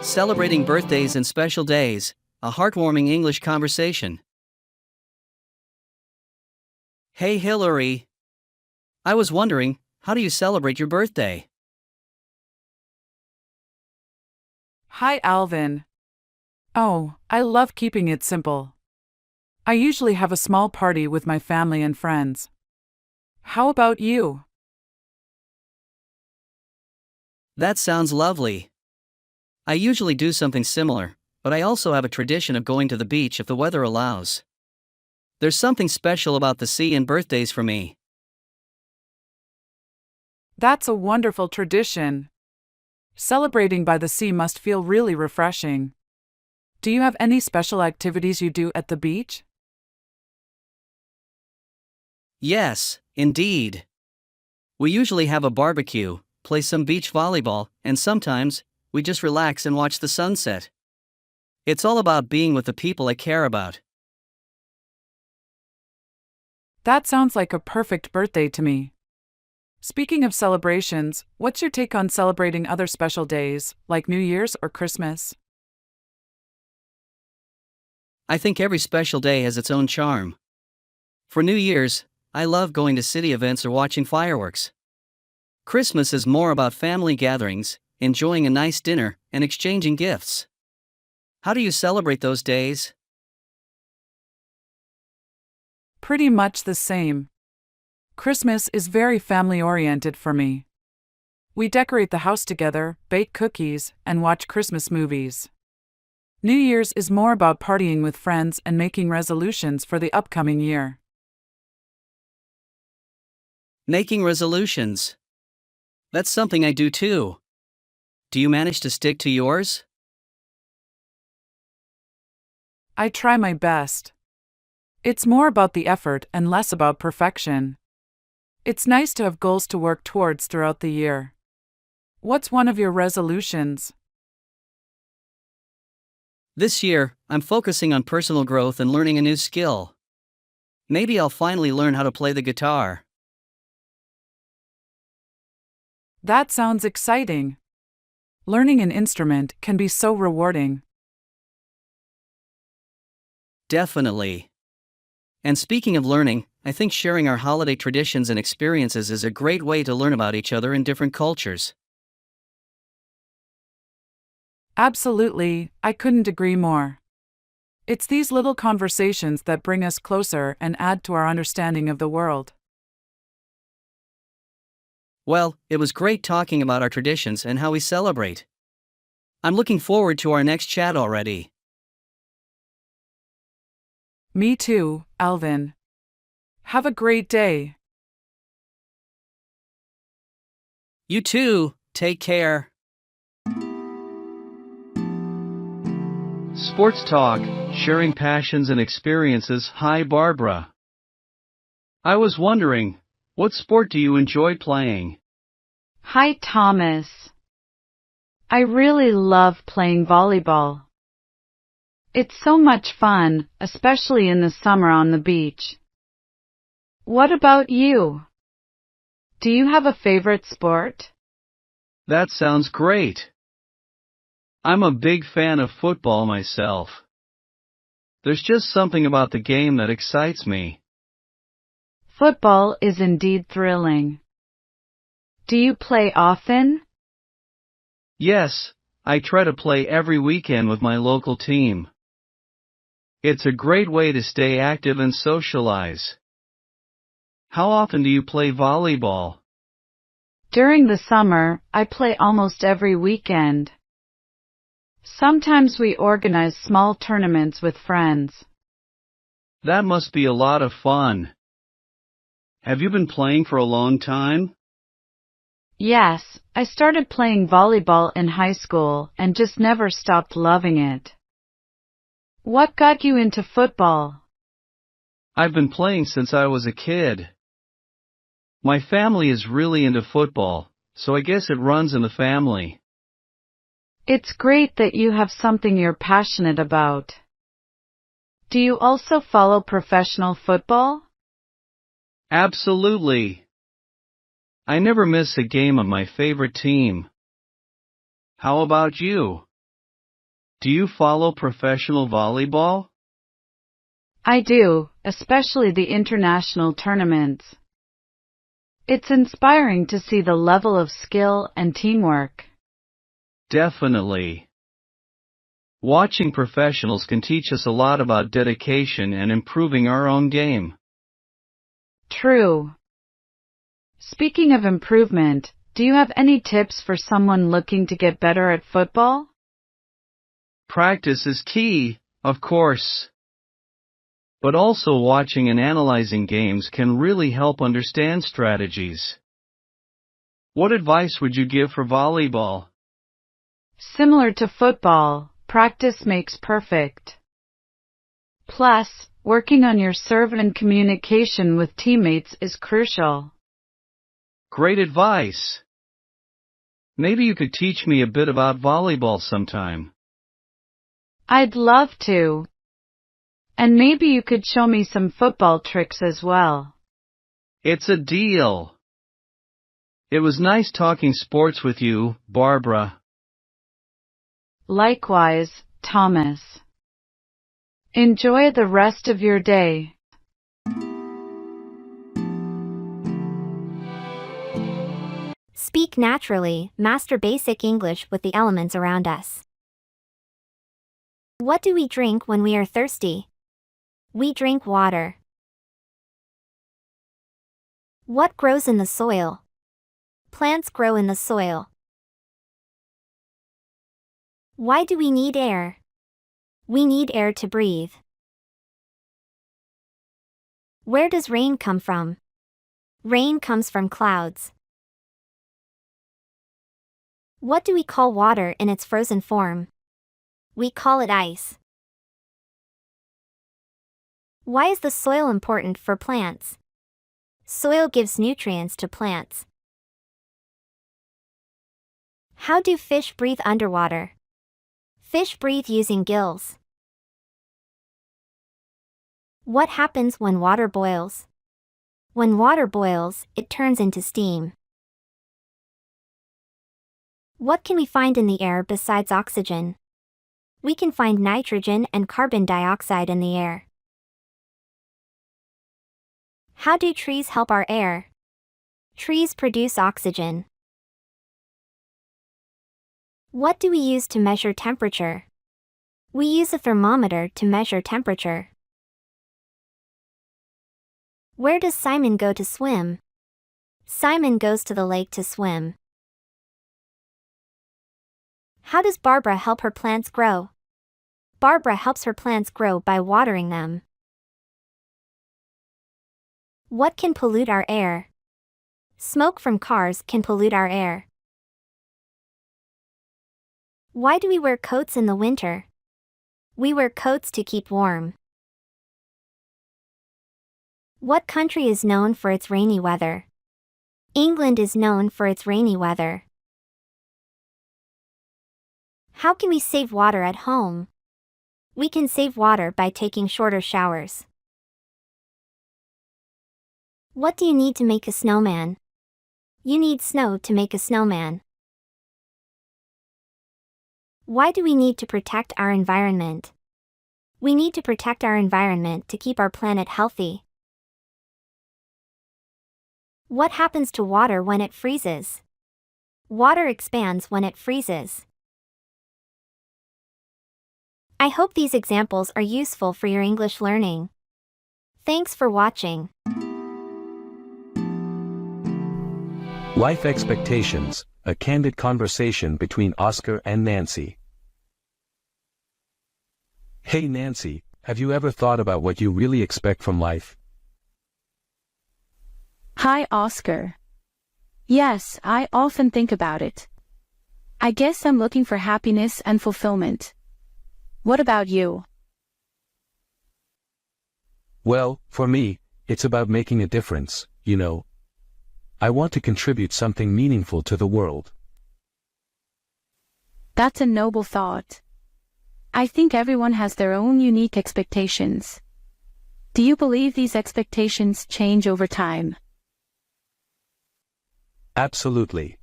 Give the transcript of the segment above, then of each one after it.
Celebrating birthdays and special days, a heartwarming English conversation. Hey Hillary. I was wondering, how do you celebrate your birthday? Hi, Alvin. Oh, I love keeping it simple. I usually have a small party with my family and friends. How about you? That sounds lovely. I usually do something similar, but I also have a tradition of going to the beach if the weather allows. There's something special about the sea and birthdays for me. That's a wonderful tradition. Celebrating by the sea must feel really refreshing. Do you have any special activities you do at the beach? Yes, indeed. We usually have a barbecue, play some beach volleyball, and sometimes, we just relax and watch the sunset. It's all about being with the people I care about. That sounds like a perfect birthday to me. Speaking of celebrations, what's your take on celebrating other special days, like New Year's or Christmas? I think every special day has its own charm. For New Year's, I love going to city events or watching fireworks. Christmas is more about family gatherings, enjoying a nice dinner, and exchanging gifts. How do you celebrate those days? Pretty much the same. Christmas is very family-oriented for me. We decorate the house together, bake cookies, and watch Christmas movies. New Year's is more about partying with friends and making resolutions for the upcoming year. Making resolutions. That's something I do too. Do you manage to stick to yours? I try my best. It's more about the effort and less about perfection. It's nice to have goals to work towards throughout the year. What's one of your resolutions? This year, I'm focusing on personal growth and learning a new skill. Maybe I'll finally learn how to play the guitar. That sounds exciting. Learning an instrument can be so rewarding. Definitely. And speaking of learning, I think sharing our holiday traditions and experiences is a great way to learn about each other in different cultures. Absolutely, I couldn't agree more. It's these little conversations that bring us closer and add to our understanding of the world. Well, it was great talking about our traditions and how we celebrate. I'm looking forward to our next chat already. Me too, Alvin. Have a great day. You too, take care. Sports Talk, sharing passions and experiences. Hi Barbara. I was wondering, what sport do you enjoy playing? Hi, Thomas. I really love playing volleyball. It's so much fun, especially in the summer on the beach. What about you? Do you have a favorite sport? That sounds great. I'm a big fan of football myself. There's just something about the game that excites me. Football is indeed thrilling. Do you play often? Yes, I try to play every weekend with my local team. It's a great way to stay active and socialize. How often do you play volleyball? During the summer, I play almost every weekend. Sometimes we organize small tournaments with friends. That must be a lot of fun. Have you been playing for a long time? Yes, I started playing volleyball in high school and just never stopped loving it. What got you into football? I've been playing since I was a kid. My family is really into football, so I guess it runs in the family. It's great that you have something you're passionate about. Do you also follow professional football? Absolutely. I never miss a game of my favorite team. How about you? Do you follow professional volleyball? I do, especially the international tournaments. It's inspiring to see the level of skill and teamwork. Definitely. Watching professionals can teach us a lot about dedication and improving our own game. True. Speaking of improvement, do you have any tips for someone looking to get better at football? Practice is key, of course. But also watching and analyzing games can really help understand strategies. What advice would you give for volleyball? Similar to football, practice makes perfect. Plus, working on your serve and communication with teammates is crucial. Great advice. Maybe you could teach me a bit about volleyball sometime. I'd love to. And maybe you could show me some football tricks as well. It's a deal. It was nice talking sports with you, Barbara. Likewise, Thomas. Enjoy the rest of your day. Speak naturally, master basic English with the elements around us. What do we drink when we are thirsty? We drink water. What grows in the soil? Plants grow in the soil. Why do we need air? We need air to breathe. Where does rain come from? Rain comes from clouds. What do we call water in its frozen form? We call it ice. Why is the soil important for plants? Soil gives nutrients to plants. How do fish breathe underwater? Fish breathe using gills. What happens when water boils? When water boils, it turns into steam. What can we find in the air besides oxygen? We can find nitrogen and carbon dioxide in the air. How do trees help our air? Trees produce oxygen. What do we use to measure temperature? We use a thermometer to measure temperature. Where does Simon go to swim? Simon goes to the lake to swim. How does Barbara help her plants grow? Barbara helps her plants grow by watering them. What can pollute our air? Smoke from cars can pollute our air. Why do we wear coats in the winter? We wear coats to keep warm. What country is known for its rainy weather? England is known for its rainy weather. How can we save water at home? We can save water by taking shorter showers. What do you need to make a snowman? You need snow to make a snowman. Why do we need to protect our environment? We need to protect our environment to keep our planet healthy. What happens to water when it freezes? Water expands when it freezes. I hope these examples are useful for your English learning. Thanks for watching. Life Expectations, a candid conversation between Oscar and Nancy. Hey Nancy, have you ever thought about what you really expect from life? Hi, Oscar. Yes, I often think about it. I guess I'm looking for happiness and fulfillment. What about you? Well, for me, it's about making a difference, you know. I want to contribute something meaningful to the world. That's a noble thought. I think everyone has their own unique expectations. Do you believe these expectations change over time? Absolutely.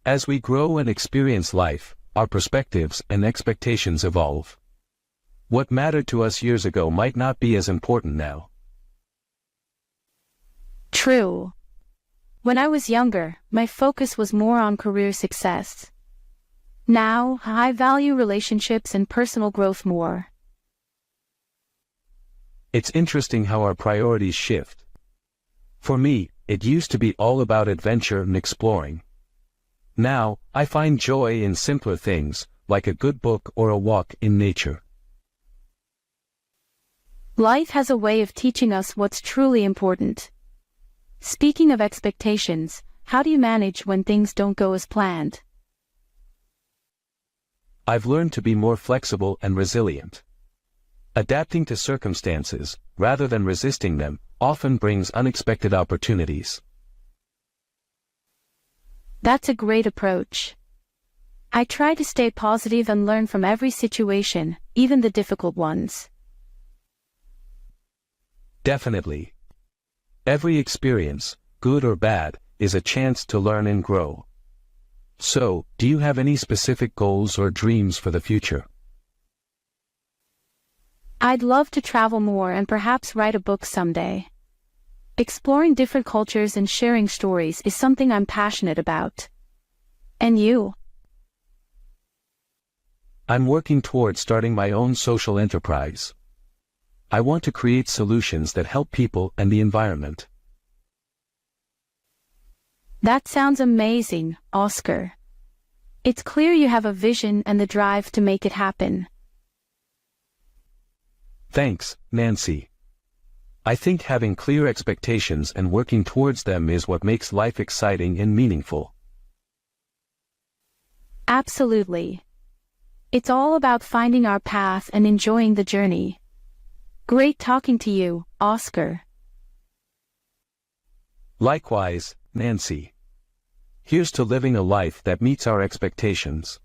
As we grow and experience life, our perspectives and expectations evolve. What mattered to us years ago might not be as important now. True. When I was younger, my focus was more on career success. Now, I value relationships and personal growth more. It's interesting how our priorities shift. For me, it used to be all about adventure and exploring. Now, I find joy in simpler things, like a good book or a walk in nature. Life has a way of teaching us what's truly important. Speaking of expectations, how do you manage when things don't go as planned? I've learned to be more flexible and resilient. Adapting to circumstances, rather than resisting them, often brings unexpected opportunities. That's a great approach. I try to stay positive and learn from every situation, even the difficult ones. Definitely. Every experience, good or bad, is a chance to learn and grow. So, do you have any specific goals or dreams for the future? I'd love to travel more and perhaps write a book someday. Exploring different cultures and sharing stories is something I'm passionate about. And you? I'm working towards starting my own social enterprise. I want to create solutions that help people and the environment. That sounds amazing, Oscar. It's clear you have a vision and the drive to make it happen. Thanks, Nancy. I think having clear expectations and working towards them is what makes life exciting and meaningful. Absolutely. It's all about finding our path and enjoying the journey. Great talking to you, Oscar. Likewise, Nancy. Here's to living a life that meets our expectations.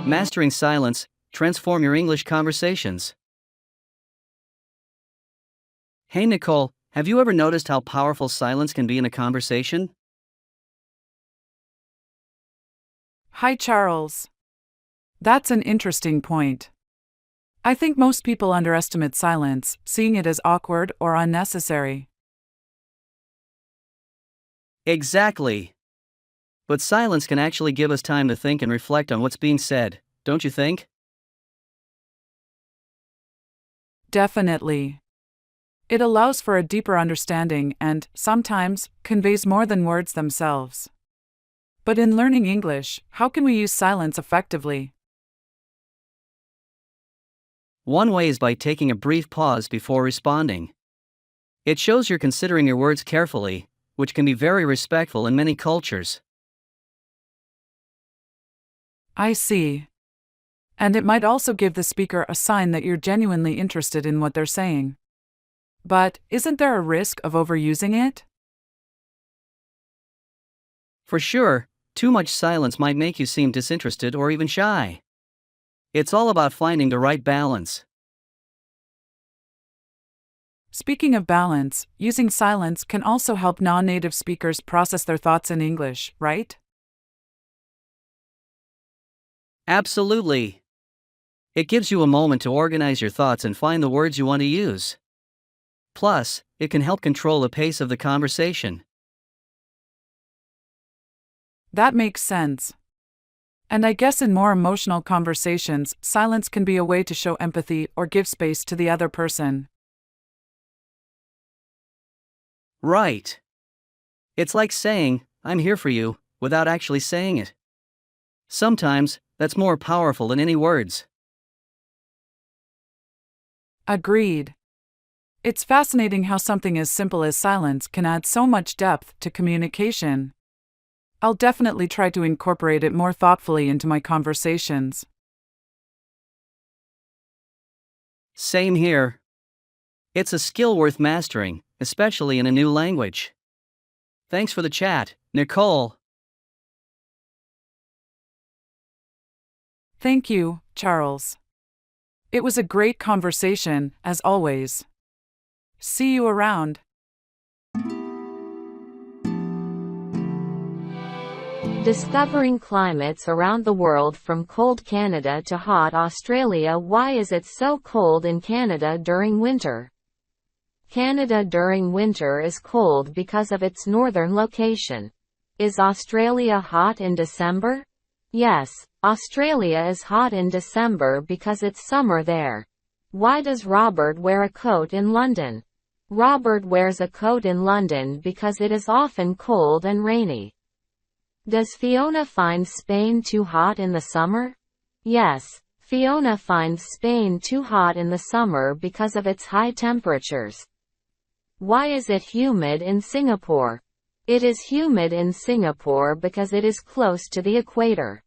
Mastering silence, transform your English conversations. Hey Nicole, have you ever noticed how powerful silence can be in a conversation? Hi, Charles. That's an interesting point. I think most people underestimate silence, seeing it as awkward or unnecessary. Exactly. But silence can actually give us time to think and reflect on what's being said, don't you think? Definitely. It allows for a deeper understanding and, sometimes, conveys more than words themselves. But in learning English, how can we use silence effectively? One way is by taking a brief pause before responding. It shows you're considering your words carefully, which can be very respectful in many cultures. I see. And it might also give the speaker a sign that you're genuinely interested in what they're saying. But isn't there a risk of overusing it? For sure, too much silence might make you seem disinterested or even shy. It's all about finding the right balance. Speaking of balance, using silence can also help non-native speakers process their thoughts in English, right? Absolutely. It gives you a moment to organize your thoughts and find the words you want to use. Plus, it can help control the pace of the conversation. That makes sense. And I guess in more emotional conversations, silence can be a way to show empathy or give space to the other person. Right. It's like saying, "I'm here for you," without actually saying it. Sometimes, that's more powerful than any words. Agreed. It's fascinating how something as simple as silence can add so much depth to communication. I'll definitely try to incorporate it more thoughtfully into my conversations. Same here. It's a skill worth mastering, especially in a new language. Thanks for the chat, Nicole. Thank you, Charles. It was a great conversation, as always. See you around. Discovering climates around the world from cold Canada to hot Australia. Why is it so cold in Canada during winter? Canada during winter is cold because of its northern location. Is Australia hot in December? Yes, Australia is hot in December because it's summer there. Why does Robert wear a coat in London? Robert wears a coat in London because it is often cold and rainy. Does Fiona find Spain too hot in the summer? Yes, Fiona finds Spain too hot in the summer because of its high temperatures. Why is it humid in Singapore? It is humid in Singapore because it is close to the equator.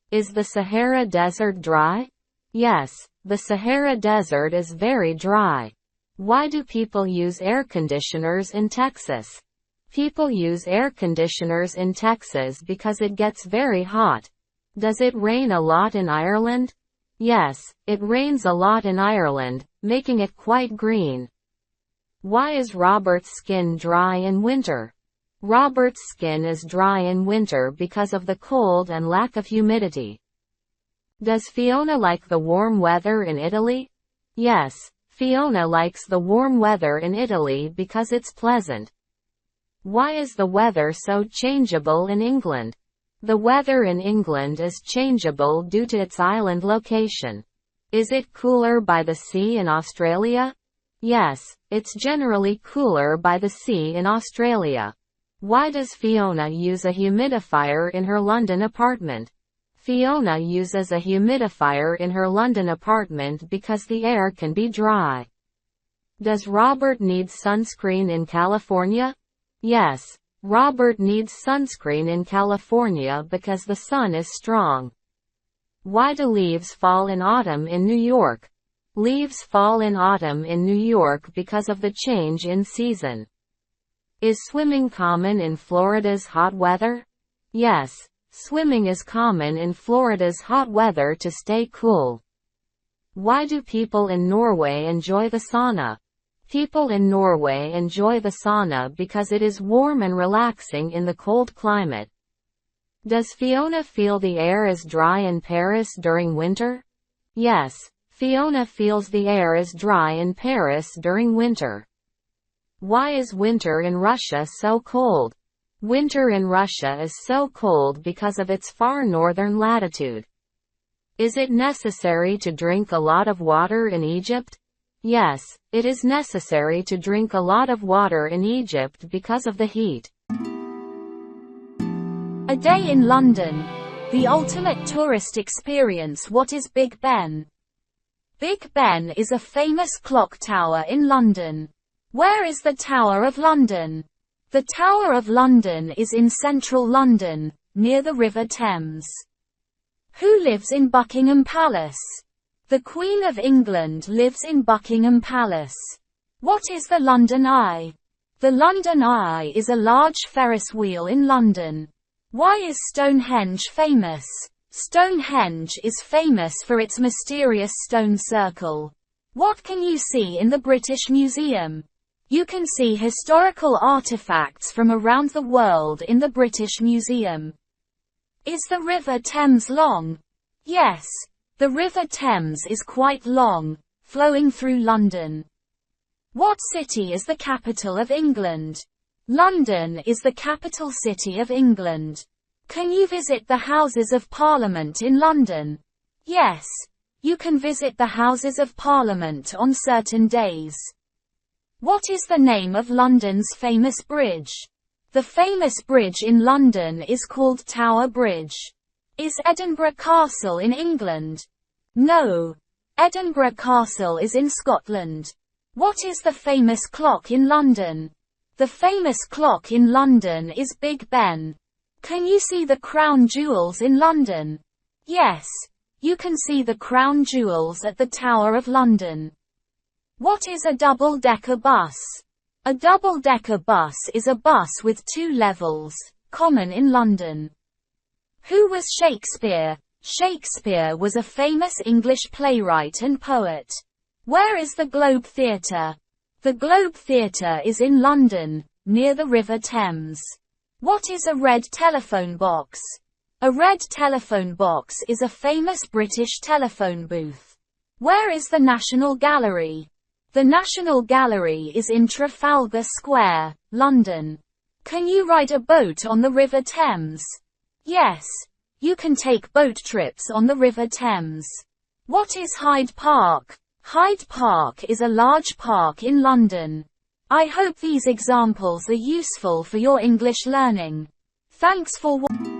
Is the Sahara Desert dry? Yes, the Sahara Desert is very dry. Why do people use air conditioners in Texas? People use air conditioners in Texas because it gets very hot. Does it rain a lot in Ireland? Yes, it rains a lot in Ireland, making it quite green. Why is Robert's skin dry in winter? Robert's skin is dry in winter because of the cold and lack of humidity. Does Fiona like the warm weather in Italy? Yes, Fiona likes the warm weather in Italy because it's pleasant. Why is the weather so changeable in England? The weather in England is changeable due to its island location. Is it cooler by the sea in Australia? Yes, it's generally cooler by the sea in Australia. Why does Fiona use a humidifier in her London apartment? Fiona uses a humidifier in her London apartment because the air can be dry. Does Robert need sunscreen in California? Yes, Robert needs sunscreen in California because the sun is strong. Why do leaves fall in autumn in New York? Leaves fall in autumn in New York because of the change in season. Is swimming common in Florida's hot weather? Yes, swimming is common in Florida's hot weather to stay cool. Why do people in Norway enjoy the sauna? People in Norway enjoy the sauna because it is warm and relaxing in the cold climate. Does Fiona feel the air is dry in Paris during winter? Yes, Fiona feels the air is dry in Paris during winter. Why is winter in Russia so cold? Winter in Russia is so cold because of its far northern latitude. Is it necessary to drink a lot of water in Egypt? Yes, it is necessary to drink a lot of water in Egypt because of the heat. A day in London. The ultimate tourist experience. What is Big Ben? Big Ben is a famous clock tower in London. Where is the Tower of London? The Tower of London is in central London, near the River Thames. Who lives in Buckingham Palace? The Queen of England lives in Buckingham Palace. What is the London Eye? The London Eye is a large Ferris wheel in London. Why is Stonehenge famous? Stonehenge is famous for its mysterious stone circle. What can you see in the British Museum? You can see historical artifacts from around the world in the British Museum. Is the River Thames long? Yes, the River Thames is quite long, flowing through London. What city is the capital of England? London is the capital city of England. Can you visit the Houses of Parliament in London? Yes, you can visit the Houses of Parliament on certain days. What is the name of London's famous bridge? The famous bridge in London is called Tower Bridge. Is Edinburgh Castle in England? No. Edinburgh Castle is in Scotland. What is the famous clock in London? The famous clock in London is Big Ben. Can you see the crown jewels in London? Yes, you can see the crown jewels at the Tower of London. What is a double-decker bus? A double-decker bus is a bus with 2 levels, common in London. Who was Shakespeare? Shakespeare was a famous English playwright and poet. Where is the Globe Theatre? The Globe Theatre is in London, near the River Thames. What is a red telephone box? A red telephone box is a famous British telephone booth. Where is the National Gallery? The National Gallery is in Trafalgar Square, London. Can you ride a boat on the River Thames? Yes. You can take boat trips on the River Thames. What is Hyde Park? Hyde Park is a large park in London. I hope these examples are useful for your English learning. Thanks for watching.